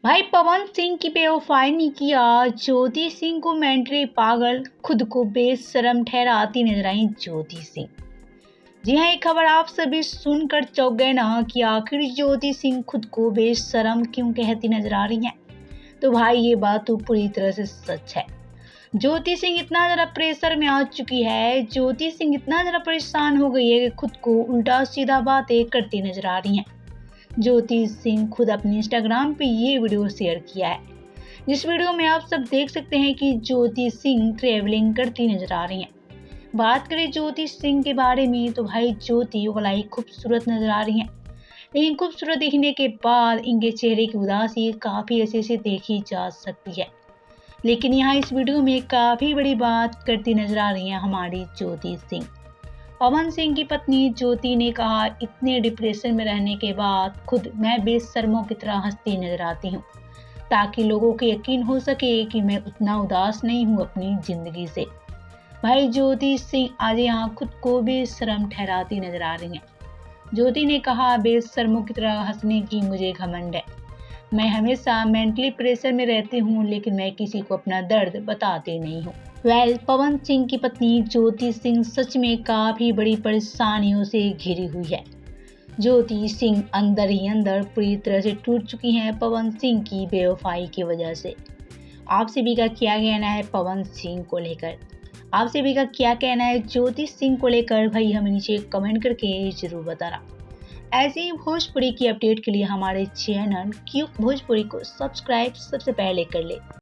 भाई पवन सिंह की बेवफाई ने किया ज्योति सिंह को मेंटली पागल, खुद को बेशरम ठहराती नजर आई ज्योति सिंह। जी हाँ, ये खबर आप सभी सुनकर चौंक गए ना कि आखिर ज्योति सिंह खुद को बेशरम क्यों कहती नजर आ रही हैं। तो भाई ये बात तो पूरी तरह से सच है। ज्योति सिंह इतना ज़्यादा प्रेशर में आ चुकी है, ज्योति सिंह इतना ज़्यादा परेशान हो गई है कि खुद को उल्टा सीधा बातें करती नजर आ रही हैं। ज्योति सिंह खुद अपने इंस्टाग्राम पे ये वीडियो शेयर किया है, जिस वीडियो में आप सब देख सकते हैं कि ज्योति सिंह ट्रेवलिंग करती नजर आ रही हैं। बात करें ज्योति सिंह के बारे में तो भाई ज्योति वाला खूबसूरत नजर आ रही हैं, लेकिन खूबसूरत दिखने के बाद इनके चेहरे की उदासी काफ़ी अच्छे से देखी जा सकती है। लेकिन यहाँ इस वीडियो में काफ़ी बड़ी बात करती नजर आ रही हैं हमारी ज्योति सिंह। पवन सिंह की पत्नी ज्योति ने कहा, इतने डिप्रेशन में रहने के बाद खुद मैं बेशर्मों की तरह हंसती नजर आती हूँ, ताकि लोगों को यकीन हो सके कि मैं उतना उदास नहीं हूँ अपनी जिंदगी से। भाई ज्योति सिंह आज यहाँ खुद को बेशर्म ठहराती नजर आ रही हैं। ज्योति ने कहा, बेशर्मों की तरह हंसने की मुझे घमंड है। मैं हमेशा मेंटली प्रेशर में रहती हूँ, लेकिन मैं किसी को अपना दर्द बताती नहीं हूँ। पवन सिंह की पत्नी ज्योति सिंह सच में काफ़ी बड़ी परेशानियों से घिरी हुई है। ज्योति सिंह अंदर ही अंदर पूरी तरह से टूट चुकी हैं पवन सिंह की बेवफाई की वजह से। आप सभी का क्या कहना है पवन सिंह को लेकर? आप सभी का क्या कहना है ज्योति सिंह को लेकर? भाई हमें नीचे कमेंट करके जरूर बताना। ऐसे ही भोजपुरी की अपडेट के लिए हमारे चैनल क्यूक भोजपुरी को सब्सक्राइब सबसे पहले कर ले।